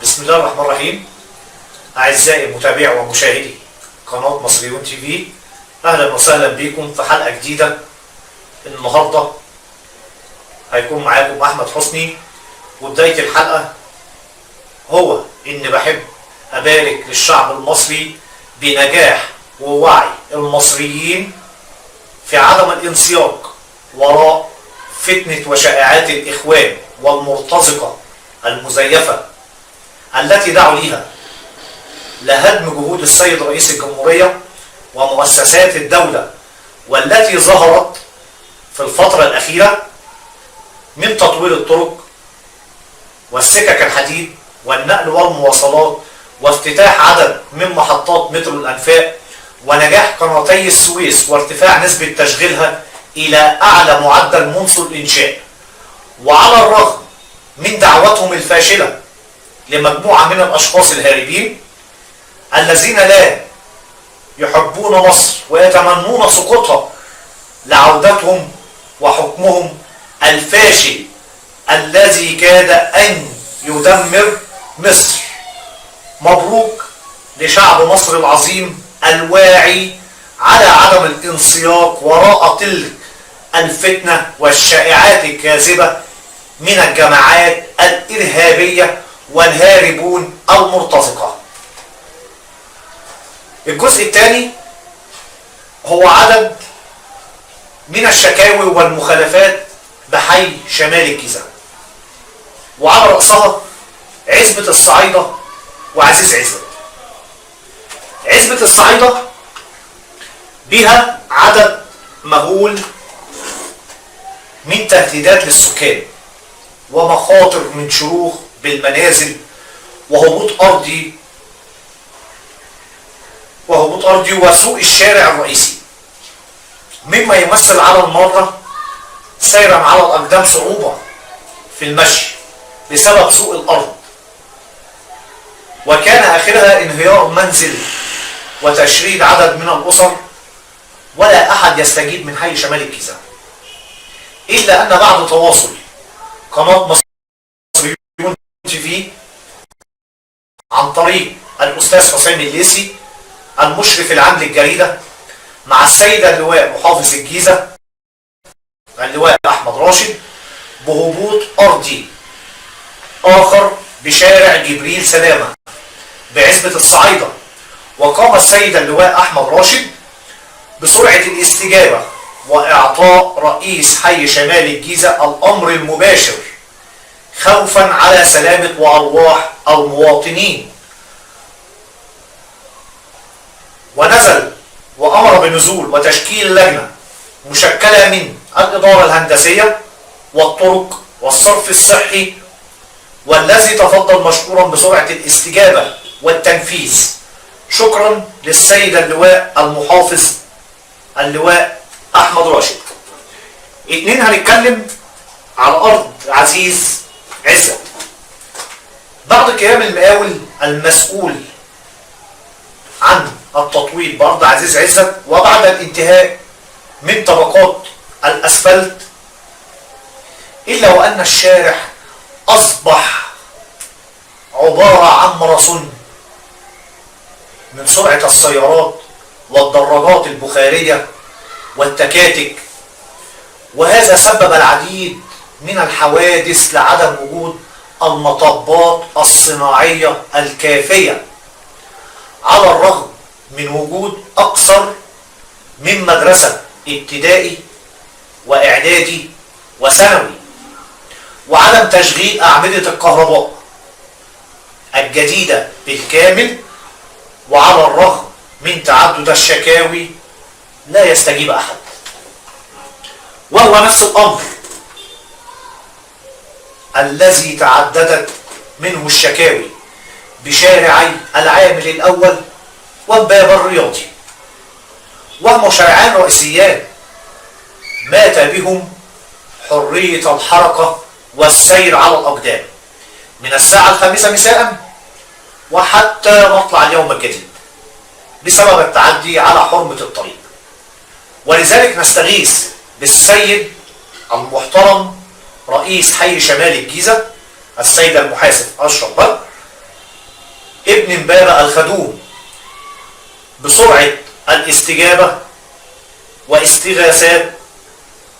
بسم الله الرحمن الرحيم. أعزائي متابعي ومشاهدي قناة مصريون تي في، أهلا وسهلا بكم في حلقة جديدة. النهاردة هيكون معاكم أحمد حسني، وبداية الحلقة هو إن بحب أبارك للشعب المصري بنجاح ووعي المصريين في عدم الانسياق وراء فتنة وشائعات الإخوان والمرتزقة المزيفة التي دعوا ليها لهدم جهود السيد رئيس الجمهورية ومؤسسات الدولة، والتي ظهرت في الفترة الأخيرة من تطوير الطرق والسكك الحديد والنقل والمواصلات، وافتتاح عدد من محطات مترو الأنفاق، ونجاح قناتي السويس وارتفاع نسبة تشغيلها إلى أعلى معدل منذ الإنشاء. وعلى الرغم من دعوتهم الفاشلة لمجموعة من الأشخاص الهاربين الذين لا يحبون مصر ويتمنون سقوطها لعودتهم وحكمهم الفاشل الذي كاد أن يدمر مصر. مبروك لشعب مصر العظيم الواعي على عدم الانسياق وراء تلك الفتنة والشائعات الكاذبة من الجماعات الإرهابية والهاربون المرتزقة. الجزء الثاني هو عدد من الشكاوي والمخالفات بحي شمال الجيزة، وعلى رأسها عزبة الصعيدة وعزيز عزت. عزبة الصعيدة بها عدد مهول من تهديدات للسكان ومخاطر من شروخ بالمنازل وهبوط أرضي وسوء الشارع الرئيسي، مما يمثل على المرة سيرا على الأقدام صعوبة في المشي بسبب سوء الأرض، وكان آخرها انهيار منزل وتشريد عدد من الأسر، ولا أحد يستجيب من حي شمال الجيزة، إلا أن بعد تواصل قناة مصريون تي في عن طريق الأستاذ حسام الليثي المشرف العام للجريدة مع السيد اللواء محافظ الجيزة اللواء أحمد راشد بهبوط أرضي آخر بشارع جبريل سلامة بعزبة الصعيدة، وقام السيد اللواء أحمد راشد بسرعة الاستجابة وإعطاء رئيس حي شمال الجيزة الأمر المباشر خوفا على سلامة وأرواح المواطنين، ونزل وأمر بنزول وتشكيل لجنة مشكلة من الإدارة الهندسية والطرق والصرف الصحي، والذي تفضل مشكورا بسرعة الاستجابة والتنفيذ. شكرا للسيد اللواء المحافظ اللواء أحمد راشد. اتنين، هنتكلم على أرض عزيز عزت. بعد قيام المقاول المسؤول عن التطوير بأرض عزيز عزت، وبعد الانتهاء من طبقات الأسفلت، إلا وأن الشارع أصبح عبارة عن ماراثون من سرعة السيارات والدراجات البخارية والتكاتك، وهذا سبب العديد من الحوادث لعدم وجود المطبات الصناعية الكافية، على الرغم من وجود أكثر من مدرسة ابتدائي وإعدادي وثانوي، وعدم تشغيل أعمدة الكهرباء الجديدة بالكامل، وعلى الرغم من تعدد الشكاوي لا يستجيب أحد. وهو نفس الأمر الذي تعددت منه الشكاوي بشارعي العامل الأول والباب الرياضي، وهم شارعان رئيسيان مات بهم حرية الحركة والسير على الأقدام من الساعة 5 مساء وحتى مطلع اليوم الجديد بسبب التعدي على حرمة الطريق. ولذلك نستغيث بالسيد المحترم رئيس حي شمال الجيزة السيد المحاسب أشرف بدر ابن امبابة الخدوم بسرعة الاستجابة واستغاثات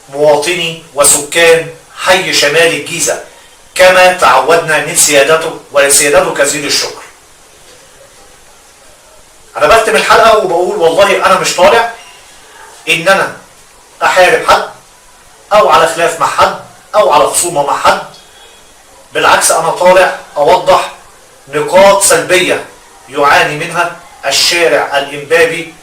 مواطني وسكان حي شمال الجيزة كما تعودنا من سيادته، ولسيادته كثير الشكر. انا بختم الحلقة وبقول والله انا مش طالع ان انا احارب حد او على خلاف مع حد او على خصومة مع حد، بالعكس انا طالع اوضح نقاط سلبية يعاني منها الشارع الإمبابي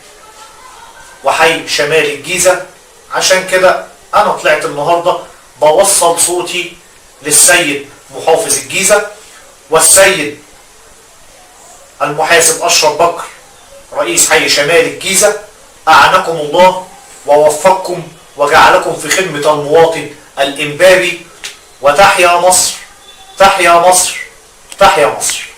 وحي شمال الجيزة. عشان كده انا طلعت النهاردة بوصل صوتي للسيد محافظ الجيزة والسيد المحاسب أشرف بكر رئيس حي شمال الجيزة، أعنكم الله ووفقكم وجعلكم في خدمة المواطن الإمبابي. وتحيا مصر، تحيا مصر، تحيا مصر.